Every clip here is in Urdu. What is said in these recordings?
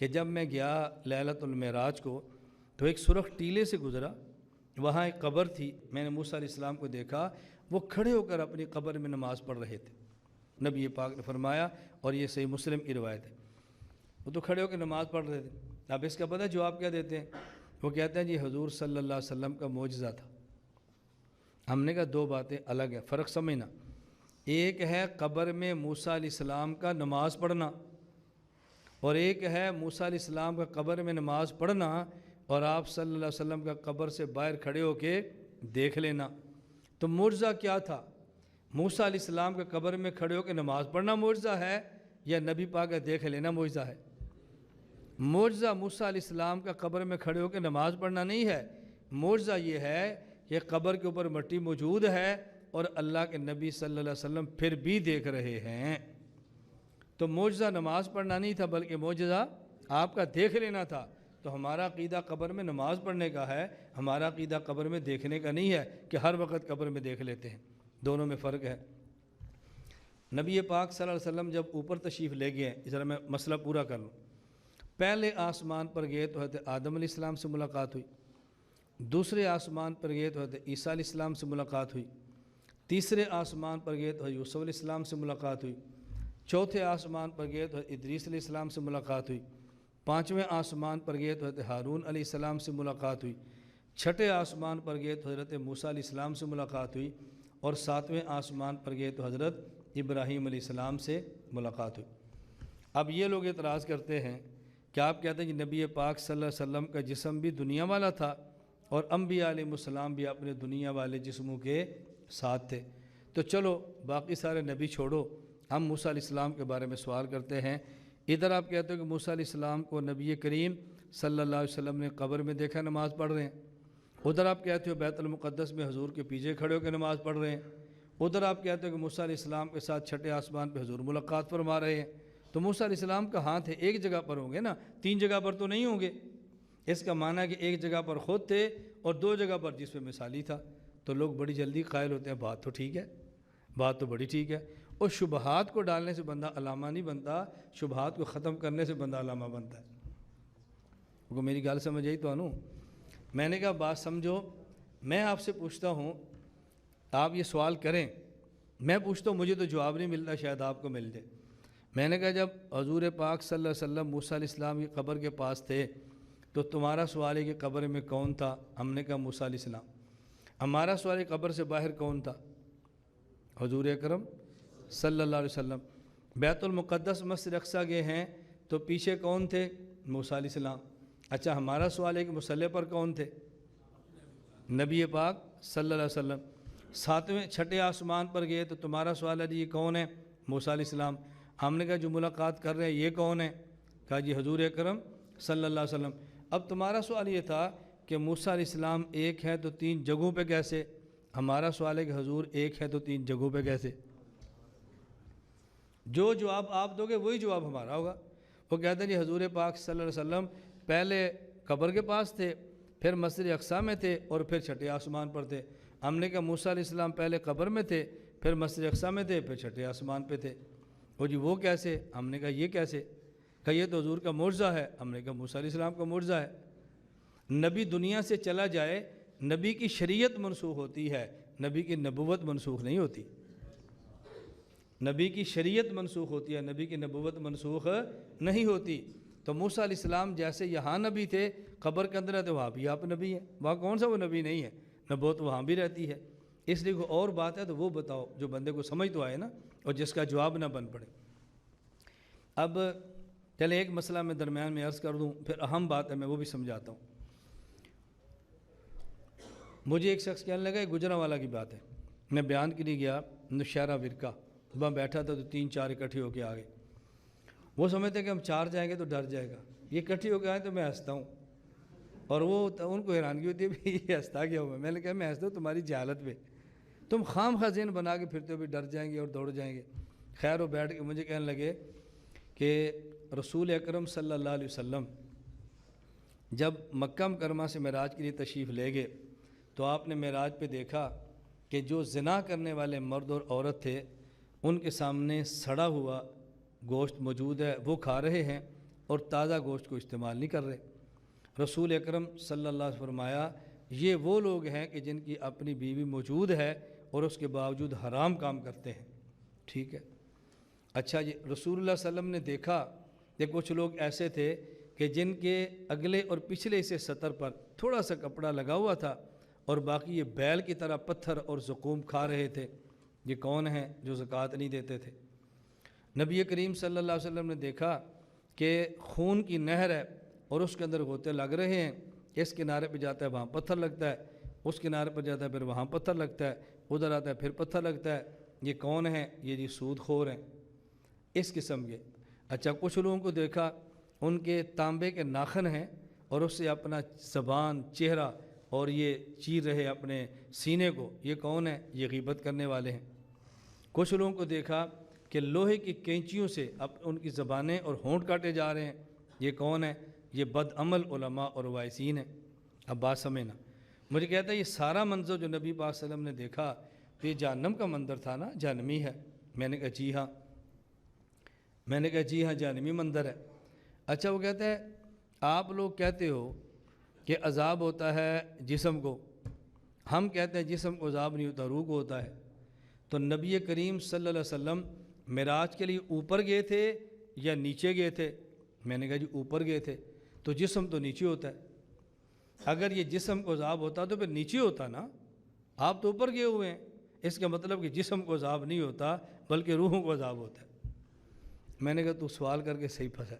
کہ جب میں گیا لیلۃ المعراج کو تو ایک سرخ ٹیلے سے گزرا، وہاں ایک قبر تھی، میں نے موسیٰ علیہ السلام کو دیکھا وہ کھڑے ہو کر اپنی قبر میں نماز پڑھ رہے تھے۔ نبی پاک نے فرمایا، اور یہ صحیح مسلم کی روایت ہے، وہ تو کھڑے ہو کے نماز پڑھ رہے تھے۔ اب اس کا پتہ جواب کیا دیتے ہیں؟ وہ کہتے ہیں جی حضور صلی اللہ علیہ وسلم کا معجزہ تھا۔ ہم نے کہا دو باتیں الگ ہیں، فرق سمجھنا۔ ایک ہے قبر میں موسیٰ علیہ السلام کا نماز پڑھنا، اور ایک ہے موسیٰ علیہ السلام کا قبر میں نماز پڑھنا اور آپ صلی اللہ علیہ وسلم کا قبر سے باہر کھڑے ہو کے دیکھ لینا۔ تو معجزہ کیا تھا؟ موسیٰ علیہ السلام کا قبر میں کھڑے ہو کے نماز پڑھنا معجزہ ہے یا نبی پاک کا دیکھ لینا معجزہ ہے؟ معجزہ موسیٰ علیہ السلام کا قبر میں کھڑے ہو کے نماز پڑھنا نہیں ہے، معجزہ یہ ہے کہ قبر کے اوپر مٹی موجود ہے اور اللہ کے نبی صلی اللہ علیہ وسلم پھر بھی دیکھ رہے ہیں۔ تو معجزہ نماز پڑھنا نہیں تھا بلکہ معجزہ آپ کا دیکھ لینا تھا۔ تو ہمارا عقیدہ قبر میں نماز پڑھنے کا ہے، ہمارا عقیدہ قبر میں دیکھنے کا نہیں ہے کہ ہر وقت قبر میں دیکھ لیتے ہیں، دونوں میں فرق ہے۔ نبی پاک صلی اللہ علیہ وسلم جب اوپر تشریف لے گئے، اس طرح میں مسئلہ پورا کر لوں، پہلے آسمان پر گئے تو حضرت آدم علیہ السلام سے ملاقات ہوئی، دوسرے آسمان پر گئے تو حضرت عیسیٰ علیہ السلام سے ملاقات ہوئی، تیسرے آسمان پر گئے تو حضرت یوسف علیہ السلام سے ملاقات ہوئی، چوتھے آسمان پر گئے تو حضرت ادریس علیہ السلام سے ملاقات ہوئی، پانچویں آسمان پر گئے تو حضرت ہارون علیہ السلام سے ملاقات ہوئی، چھٹے آسمان پر گئے تو حضرت موسیٰ علیہ السلام سے ملاقات ہوئی، اور ساتویں آسمان پر گئے تو حضرت ابراہیم علیہ السلام سے ملاقات ہوئی۔ اب یہ لوگ اعتراض کرتے ہیں کہ آپ کہتے ہیں کہ نبی پاک صلی اللہ علیہ وسلم کا جسم بھی دنیا والا تھا اور انبیاء علیہ السلام بھی اپنے دنیا والے جسموں کے ساتھ تھے، تو چلو باقی سارے نبی چھوڑو، ہم موسیٰ علیہ السلام کے بارے میں سوال کرتے ہیں۔ ادھر آپ کہتے ہو کہ موسیٰ علیہ السلام کو نبی کریم صلی اللہ علیہ وسلم نے قبر میں دیکھا نماز پڑھ رہے ہیں، ادھر آپ کہتے ہو بیت المقدس میں حضور کے پیچھے کھڑے ہو کے نماز پڑھ رہے ہیں، ادھر آپ کہتے ہو کہ موسیٰ علیہ السلام کے ساتھ چھٹے آسمان پہ حضور ملاقات فرما رہے ہیں۔ تو موسیٰ علیہ السلام کا ہاتھ ہے، ایک جگہ پر ہوں گے نا، تین جگہ پر تو نہیں ہوں گے۔ اس کا معنی ہے کہ ایک جگہ پر خود تھے اور دو جگہ پر جس پہ مثالی تھا۔ تو لوگ بڑی جلدی قائل ہوتے ہیں بات تو ٹھیک ہے، بات تو بڑی ٹھیک ہے، اور شبہات کو ڈالنے سے بندہ علامہ نہیں بنتا، شبہات کو ختم کرنے سے بندہ علامہ بنتا ہے۔ وہ میری گال سمجھ آئی تو انو؟ میں نے کہا بات سمجھو، میں آپ سے پوچھتا ہوں، آپ یہ سوال کریں، میں پوچھتا ہوں مجھے تو جواب نہیں ملتا، شاید آپ کو مل جائے۔ میں نے کہا جب حضور پاک صلی اللہ علیہ وسلم موسیٰ علیہ السلام کی قبر کے پاس تھے تو تمہارا سوال ہے کہ قبر میں کون تھا؟ ہم نے کہا موسیٰ علیہ السلام۔ ہمارا سوال ہے قبر سے باہر کون تھا؟ حضور اکرم صلی اللہ علیہ وسلم۔ بیت المقدس مسجد اقصیٰ گئے ہیں تو پیچھے کون تھے؟ موسیٰ علیہ السلام۔ اچھا ہمارا سوال ہے کہ مصلی پر کون تھے؟ نبی پاک صلی اللہ علیہ وسلم۔ ساتویں چھٹے آسمان پر گئے تو تمہارا سوال ہے جی یہ کون ہے؟ موسیٰ علیہ السلام۔ ہم نے کہا جو ملاقات کر رہے ہیں یہ کون ہے؟ کہا جی حضور اکرم صلی اللہ علیہ وسلم۔ اب تمہارا سوال یہ تھا کہ موسیٰ علیہ السلام ایک ہے تو تین جگہوں پہ کیسے؟ ہمارا سوال ہے کہ حضور ایک ہے تو تین جگہوں پہ کیسے؟ جو جواب آپ دو گے وہی جواب ہمارا ہوگا۔ وہ کہتے ہیں جی حضور پاک صلی اللہ علیہ وسلم پہلے قبر کے پاس تھے، پھر مسجد اقصیٰ میں تھے اور پھر چھٹے آسمان پر تھے۔ ہم نے کہا موسیٰ علیہ السلام پہلے قبر میں تھے، پھر مسجد اقصیٰ میں تھے، پھر چھٹے آسمان پہ تھے۔ وہ جی وہ کیسے؟ ہم نے کہا یہ کیسے؟ کہ یہ تو حضور کا معجزہ ہے۔ ہم نے کہا موسیٰ علیہ السلام کا معجزہ ہے۔ نبی دنیا سے چلا جائے، نبی کی شریعت منسوخ ہوتی ہے، نبی کی نبوت منسوخ نہیں ہوتی۔ نبی کی شریعت منسوخ ہوتی ہے، نبی کی نبوت منسوخ نہیں ہوتی۔ تو موسیٰ علیہ السلام جیسے یہاں نبی تھے، قبر کے اندر ہے تو وہاں بھی آپ نبی ہیں، وہاں کون سا وہ نبی نہیں ہے؟ نبوت وہاں بھی رہتی ہے۔ اس لیے کوئی اور بات ہے تو وہ بتاؤ جو بندے کو سمجھ تو آئے نا، اور جس کا جواب نہ بن پڑے۔ اب چلے ایک مسئلہ میں درمیان میں عرض کر دوں، پھر اہم بات ہے میں وہ بھی سمجھاتا ہوں۔ مجھے ایک شخص کہنے لگا، گجرانوالہ کی بات ہے، میں بیان کے لیے گیا نوشہرہ ورقہ، وہاں بیٹھا تھا تو تین چار اکٹھے ہو کے آ گئے۔ وہ سمجھتے کہ ہم چار جائیں گے تو ڈر جائے گا، یہ اکٹھے ہو کے آئے تو میں ہنستا ہوں، اور وہ ان کو حیرانگی ہوتی ہے بھی یہ ہنستا کیا ہوا؟ میں نے کہا میں ہنستا ہوں تمہاری جہالت پہ، تم خام خواہ ذہن بنا کے پھرتے ہو بھی ڈر جائیں گے اور دوڑ جائیں گے۔ خیر وہ بیٹھ کے مجھے کہنے لگے کہ رسول اکرم صلی اللہ علیہ وسلم جب مکہ مکرمہ سے معراج کے لیے تشریف لے گئے تو آپ نے معراج پہ دیکھا کہ جو زنا کرنے والے مرد اور عورت تھے ان کے سامنے سڑا ہوا گوشت موجود ہے، وہ کھا رہے ہیں، اور تازہ گوشت کو استعمال نہیں کر رہے۔ رسول اکرم صلی اللہ علیہ وسلم فرمایا یہ وہ لوگ ہیں کہ جن کی اپنی بیوی موجود ہے اور اس کے باوجود حرام کام کرتے ہیں۔ ٹھیک ہے، اچھا جی، رسول اللہ صلی اللہ علیہ وسلم نے دیکھا کہ کچھ لوگ ایسے تھے کہ جن کے اگلے اور پچھلے سے سطر پر تھوڑا سا کپڑا لگا ہوا تھا اور باقی یہ بیل کی طرح پتھر اور زقوم کھا رہے تھے۔ یہ کون ہیں جو زکوٰۃ نہیں دیتے تھے؟ نبی کریم صلی اللہ علیہ وسلم نے دیکھا کہ خون کی نہر ہے اور اس کے اندر غوطے لگ رہے ہیں، اس کنارے پہ جاتا ہے وہاں پتھر لگتا ہے، اس کنارے پر جاتا ہے پھر وہاں پتھر لگتا ہے، ادھر آتا ہے پھر پتھر لگتا ہے۔ یہ کون ہیں؟ یہ جی سود خور ہیں، اس قسم کے۔ اچھا، کچھ لوگوں کو دیکھا ان کے تانبے کے ناخن ہیں اور اس سے اپنا زبان، چہرہ اور یہ چیر رہے اپنے سینے کو۔ یہ کون ہیں؟ یہ غیبت کرنے والے ہیں۔ کچھ لوگوں کو دیکھا کہ لوہے کی کینچیوں سے ان کی زبانیں اور ہونٹ کاٹے جا رہے ہیں۔ یہ کون ہیں؟ یہ بد عمل علماء اور وائسین ہیں۔ اب بات سمجھنا، مجھے کہتا ہے یہ سارا منظر جو نبی پاک صلی اللہ علیہ وسلم نے دیکھا تو یہ جہنم کا منظر تھا نا، جہنمی ہے؟ میں نے کہا جی ہاں، جہنمی منظر ہے۔ اچھا، وہ کہتا ہے آپ لوگ کہتے ہو کہ عذاب ہوتا ہے جسم کو، ہم کہتے ہیں جسم کو عذاب نہیں ہوتا، روح کو ہوتا ہے۔ تو نبی کریم صلی اللہ علیہ وسلم معراج کے لیے اوپر گئے تھے یا نیچے گئے تھے؟ میں نے کہا جی اوپر گئے تھے، تو جسم تو نیچے ہوتا ہے۔ اگر یہ جسم کو عذاب ہوتا تو پھر نیچے ہوتا نا، آپ تو اوپر گئے ہوئے ہیں، اس کا مطلب کہ جسم کو عذاب نہیں ہوتا بلکہ روحوں کو عذاب ہوتا ہے۔ میں نے کہا تو سوال کر کے صحیح پھنسا،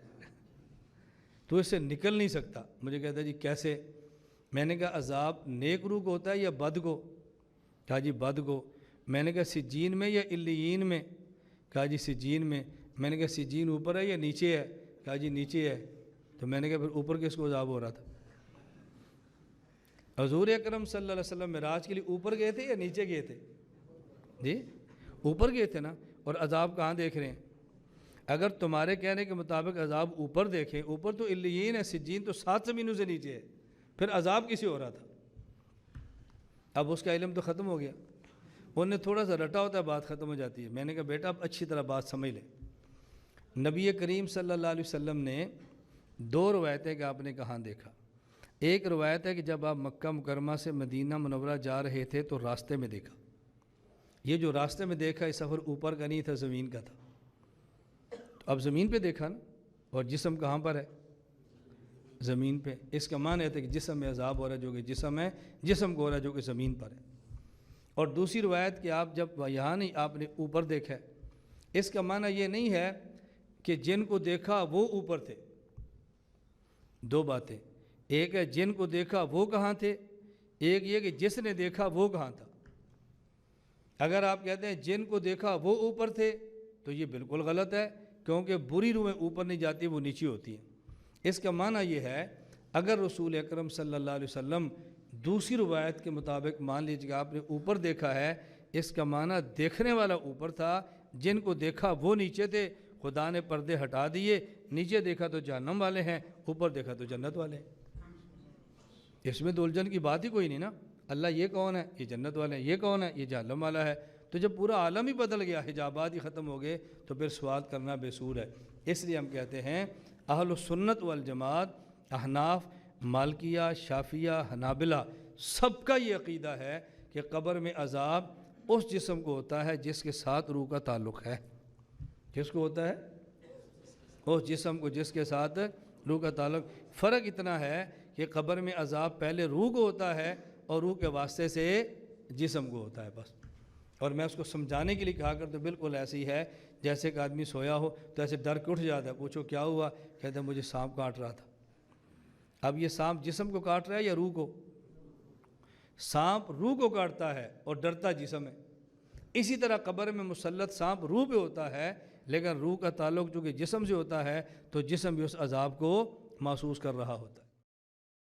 تو اس سے نکل نہیں سکتا۔ مجھے کہتا ہے جی کیسے؟ میں نے کہا عذاب نیک روح کو ہوتا ہے یا بد کو؟ کہا جی بد کو۔ میں نے کہا سجین میں یا علیین میں؟ کہا جی سجین میں۔ میں نے کہا سجین اوپر ہے یا نیچے ہے؟ کہا جی نیچے ہے۔ تو میں نے کہا پھر اوپر کس کو عذاب ہو رہا تھا؟ حضور اکرم صلی اللہ علیہ وسلم معراج کے لیے اوپر گئے تھے یا نیچے گئے تھے؟ جی اوپر گئے تھے نا، اور عذاب کہاں دیکھ رہے ہیں؟ اگر تمہارے کہنے کے مطابق عذاب اوپر دیکھیں، اوپر تو علیین ہے، سجین تو 7 زمینوں سے نیچے ہے، پھر عذاب کسے ہو رہا تھا؟ اب اس کا علم تو ختم ہو گیا، انہوں نے تھوڑا سا رٹا ہوتا ہے بات ختم ہو جاتی ہے۔ میں نے کہا بیٹا اب اچھی طرح بات سمجھ لیں۔ نبی کریم صلی اللہ علیہ وسلم نے 2 روایتیں کہ آپ نے کہاں دیکھا۔ ایک روایت ہے کہ جب آپ مکہ مکرمہ سے مدینہ منورہ جا رہے تھے تو راستے میں دیکھا۔ یہ جو راستے میں دیکھا یہ سفر اوپر کا نہیں تھا، زمین کا تھا۔ تو اب زمین پہ دیکھا نا، اور جسم کہاں پر ہے؟ زمین پہ۔ اس کا معنی ہے کہ جسم میں عذاب ہو رہا ہے جو کہ جسم ہے، جسم کو ہو رہا ہے جو کہ زمین پر ہے۔ اور دوسری روایت کہ آپ جب یہاں نہیں، آپ نے اوپر دیکھا ہے، اس کا معنی یہ نہیں ہے کہ جن کو دیکھا وہ اوپر تھے۔ 2 باتیں، ایک ہے جن کو دیکھا وہ کہاں تھے، ایک یہ کہ جس نے دیکھا وہ کہاں تھا۔ اگر آپ کہتے ہیں جن کو دیکھا وہ اوپر تھے تو یہ بالکل غلط ہے، کیونکہ بری روحیں اوپر نہیں جاتی، وہ نیچے ہوتی ہیں۔ اس کا معنی یہ ہے اگر رسول اکرم صلی اللہ علیہ وسلم دوسری روایت کے مطابق مان لیجیے کہ آپ نے اوپر دیکھا ہے، اس کا معنی دیکھنے والا اوپر تھا، جن کو دیکھا وہ نیچے تھے، خدا نے پردے ہٹا دیے، نیچے دیکھا تو جہنم والے ہیں، اوپر دیکھا تو جنت والے ہیں۔ اس میں دلجھن کی بات ہی کوئی نہیں نا، اللہ یہ کون ہے؟ یہ جنت والے ہیں، یہ کون ہے؟ یہ جہنم والا ہے۔ تو جب پورا عالم ہی بدل گیا، حجابات ہی ختم ہو گئے، تو پھر سوال کرنا بے سور ہے۔ اس لیے ہم کہتے ہیں اہل السنت والجماعت، احناف، مالکیہ، شافعیہ، حنابلہ، سب کا یہ عقیدہ ہے کہ قبر میں عذاب اس جسم کو ہوتا ہے جس کے ساتھ روح کا تعلق ہے۔ کس کو ہوتا ہے؟ اس جسم کو جس کے ساتھ روح کا تعلق۔ فرق اتنا ہے کہ قبر میں عذاب پہلے روح کو ہوتا ہے اور روح کے واسطے سے جسم کو ہوتا ہے بس۔ اور میں اس کو سمجھانے کے لیے کہا کرتا بالکل ایسی ہی ہے جیسے کہ آدمی سویا ہو تو ایسے ڈر کے اٹھ جاتا ہے، پوچھو کیا ہوا؟ کہتا ہے مجھے سانپ کاٹ رہا تھا۔ اب یہ سانپ جسم کو کاٹ رہا ہے یا روح کو؟ سانپ روح کو کاٹتا ہے اور ڈرتا جسم ہے۔ اسی طرح قبر میں مسلط سانپ روح پہ ہوتا ہے، لیکن روح کا تعلق چونکہ جسم سے ہوتا ہے تو جسم بھی اس عذاب کو محسوس کر رہا ہوتا ہے۔